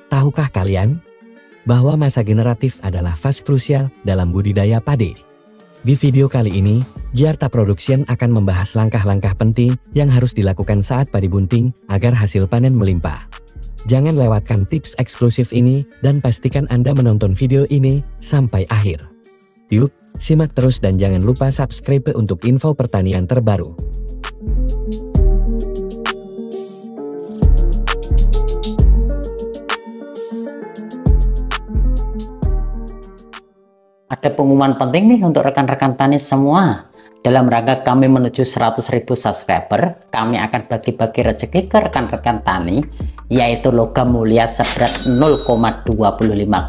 Tahukah kalian bahwa masa generatif adalah fase krusial dalam budidaya padi? Di video kali ini, Giarta Production akan membahas langkah-langkah penting yang harus dilakukan saat padi bunting agar hasil panen melimpah. Jangan lewatkan tips eksklusif ini dan pastikan Anda menonton video ini sampai akhir. Yuk, simak terus dan jangan lupa subscribe untuk info pertanian terbaru. Ada pengumuman penting nih untuk rekan-rekan tani semua. Dalam rangka kami menuju 100.000 subscriber, kami akan bagi-bagi rezeki ke rekan-rekan tani, yaitu logam mulia seberat 0,25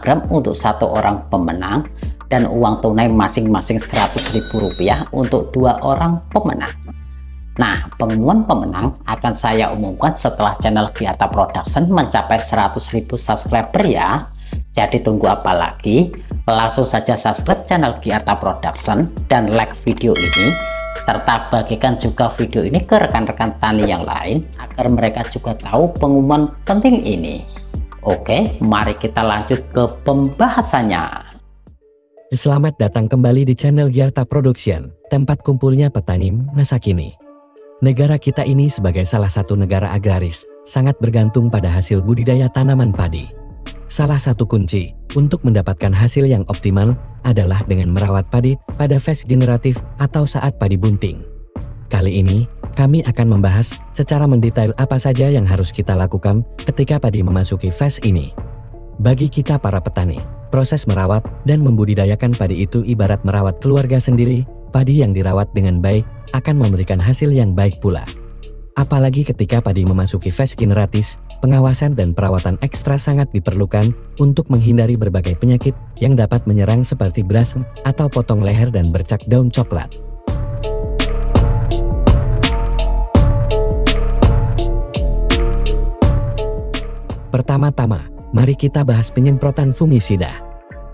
gram untuk satu orang pemenang, dan uang tunai masing-masing Rp100.000 untuk 2 orang pemenang. Nah, pengumuman pemenang akan saya umumkan setelah channel Giarta Production mencapai 100.000 subscriber ya. Jadi tunggu apa lagi? Langsung saja subscribe channel Giarta Production dan like video ini, serta bagikan juga video ini ke rekan-rekan tani yang lain agar mereka juga tahu pengumuman penting ini. Oke, mari kita lanjut ke pembahasannya. Selamat datang kembali di channel Giarta Production, tempat kumpulnya petani masa kini. Negara kita ini sebagai salah satu negara agraris, sangat bergantung pada hasil budidaya tanaman padi. Salah satu kunci untuk mendapatkan hasil yang optimal adalah dengan merawat padi pada fase generatif atau saat padi bunting. Kali ini, kami akan membahas secara mendetail apa saja yang harus kita lakukan ketika padi memasuki fase ini. Bagi kita para petani, proses merawat dan membudidayakan padi itu ibarat merawat keluarga sendiri. Padi yang dirawat dengan baik akan memberikan hasil yang baik pula. Apalagi ketika padi memasuki fase generatif, pengawasan dan perawatan ekstra sangat diperlukan untuk menghindari berbagai penyakit yang dapat menyerang seperti blossom atau potong leher dan bercak daun coklat. Pertama-tama, mari kita bahas penyemprotan fungisida.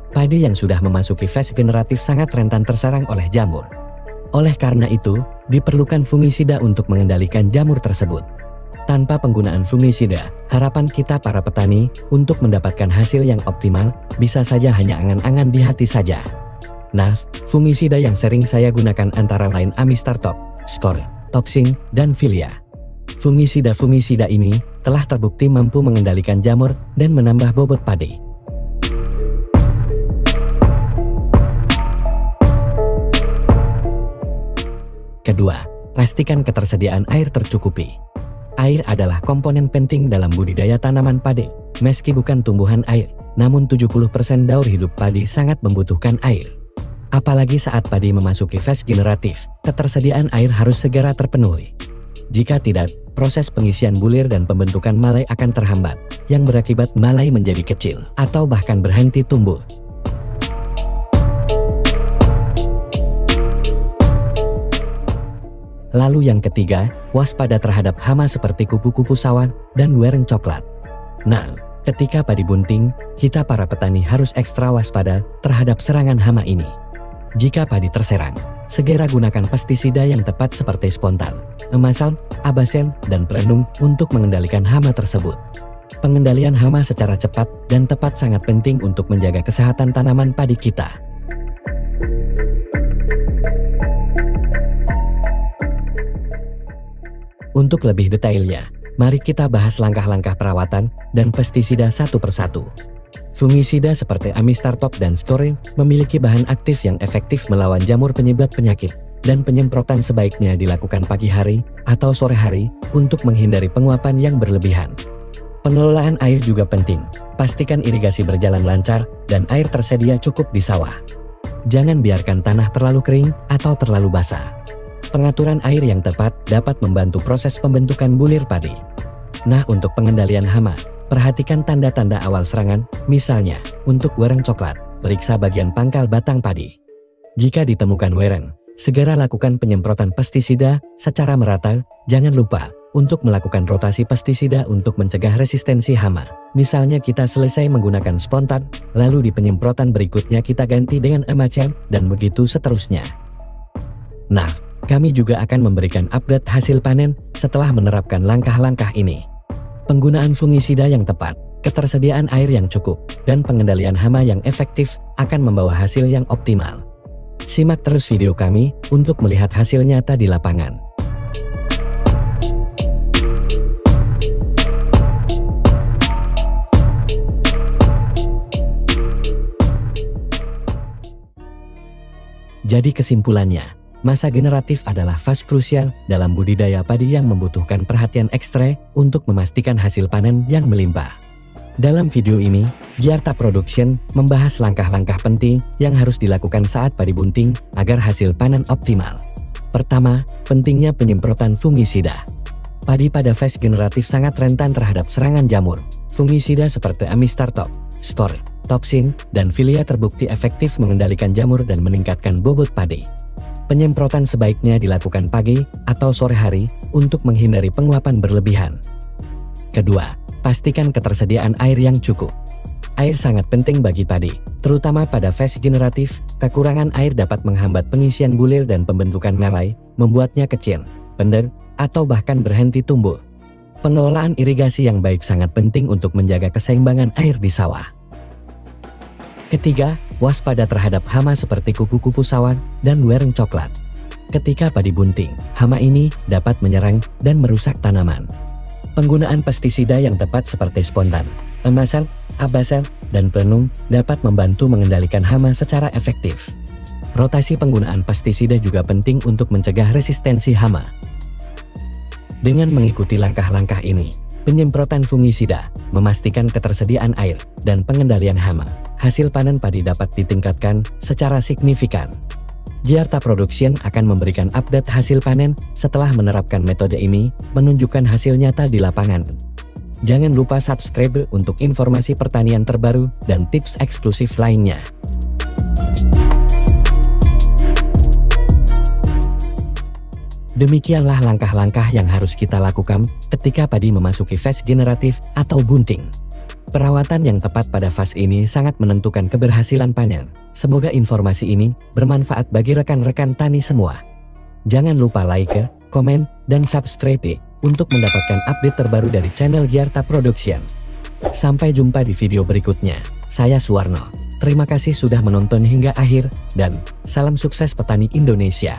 Padi yang sudah memasuki fase generatif sangat rentan terserang oleh jamur. Oleh karena itu, diperlukan fungisida untuk mengendalikan jamur tersebut. Tanpa penggunaan fungisida, harapan kita para petani untuk mendapatkan hasil yang optimal bisa saja hanya angan-angan di hati saja. Nah, fungisida yang sering saya gunakan antara lain Amistartop, Skor, Topsin, dan Filia. Fungisida ini telah terbukti mampu mengendalikan jamur dan menambah bobot padi. Kedua, pastikan ketersediaan air tercukupi. Air adalah komponen penting dalam budidaya tanaman padi. Meski bukan tumbuhan air, namun 70% daur hidup padi sangat membutuhkan air. Apalagi saat padi memasuki fase generatif, ketersediaan air harus segera terpenuhi. Jika tidak, proses pengisian bulir dan pembentukan malai akan terhambat, yang berakibat malai menjadi kecil atau bahkan berhenti tumbuh. Lalu yang ketiga, waspada terhadap hama seperti kupu-kupu sawah dan wereng coklat. Nah, ketika padi bunting, kita para petani harus ekstra waspada terhadap serangan hama ini. Jika padi terserang, segera gunakan pestisida yang tepat seperti Spontan, Emasal, Abasel, dan Plenum untuk mengendalikan hama tersebut. Pengendalian hama secara cepat dan tepat sangat penting untuk menjaga kesehatan tanaman padi kita. Untuk lebih detailnya, mari kita bahas langkah-langkah perawatan dan pestisida satu persatu. Fungisida seperti Amistartop dan Skor memiliki bahan aktif yang efektif melawan jamur penyebab penyakit, dan penyemprotan sebaiknya dilakukan pagi hari atau sore hari untuk menghindari penguapan yang berlebihan. Pengelolaan air juga penting. Pastikan irigasi berjalan lancar dan air tersedia cukup di sawah. Jangan biarkan tanah terlalu kering atau terlalu basah. Pengaturan air yang tepat dapat membantu proses pembentukan bulir padi. Nah, untuk pengendalian hama, perhatikan tanda-tanda awal serangan, misalnya, untuk wereng coklat, periksa bagian pangkal batang padi. Jika ditemukan wereng, segera lakukan penyemprotan pestisida secara merata. Jangan lupa untuk melakukan rotasi pestisida untuk mencegah resistensi hama. Misalnya kita selesai menggunakan Spontan, lalu di penyemprotan berikutnya kita ganti dengan Emasal, dan begitu seterusnya. Nah, kami juga akan memberikan update hasil panen setelah menerapkan langkah-langkah ini. Penggunaan fungisida yang tepat, Ketersediaan air yang cukup dan pengendalian hama yang efektif akan membawa hasil yang optimal. Simak terus video kami untuk melihat hasil nyata di lapangan. Jadi kesimpulannya, masa generatif adalah fase krusial dalam budidaya padi yang membutuhkan perhatian ekstra untuk memastikan hasil panen yang melimpah. Dalam video ini, Giarta Production membahas langkah-langkah penting yang harus dilakukan saat padi bunting agar hasil panen optimal. Pertama, pentingnya penyemprotan fungisida. Padi pada fase generatif sangat rentan terhadap serangan jamur. Fungisida seperti Amistar Top, Spor, Toksin, dan Filia terbukti efektif mengendalikan jamur dan meningkatkan bobot padi. Penyemprotan sebaiknya dilakukan pagi atau sore hari untuk menghindari penguapan berlebihan. Kedua, pastikan ketersediaan air yang cukup. Air sangat penting bagi padi, terutama pada fase generatif. Kekurangan air dapat menghambat pengisian bulir dan pembentukan melai, membuatnya kecil, pendek, atau bahkan berhenti tumbuh. Pengelolaan irigasi yang baik sangat penting untuk menjaga keseimbangan air di sawah. Ketiga, waspada terhadap hama seperti kupu-kupu sawan dan wereng coklat. Ketika padi bunting, hama ini dapat menyerang dan merusak tanaman. Penggunaan pestisida yang tepat seperti spontan, emasel, abasel, dan plenum dapat membantu mengendalikan hama secara efektif. Rotasi penggunaan pestisida juga penting untuk mencegah resistensi hama. Dengan mengikuti langkah-langkah ini, penyemprotan fungisida, memastikan ketersediaan air, dan pengendalian hama, hasil panen padi dapat ditingkatkan secara signifikan. Giarta Production akan memberikan update hasil panen setelah menerapkan metode ini, menunjukkan hasil nyata di lapangan. Jangan lupa subscribe untuk informasi pertanian terbaru dan tips eksklusif lainnya. Demikianlah langkah-langkah yang harus kita lakukan ketika padi memasuki fase generatif atau bunting. Perawatan yang tepat pada fase ini sangat menentukan keberhasilan panen. Semoga informasi ini bermanfaat bagi rekan-rekan tani semua. Jangan lupa like, komen, dan subscribe untuk mendapatkan update terbaru dari channel Giarta Production. Sampai jumpa di video berikutnya. Saya Suwarno. Terima kasih sudah menonton hingga akhir, dan salam sukses petani Indonesia.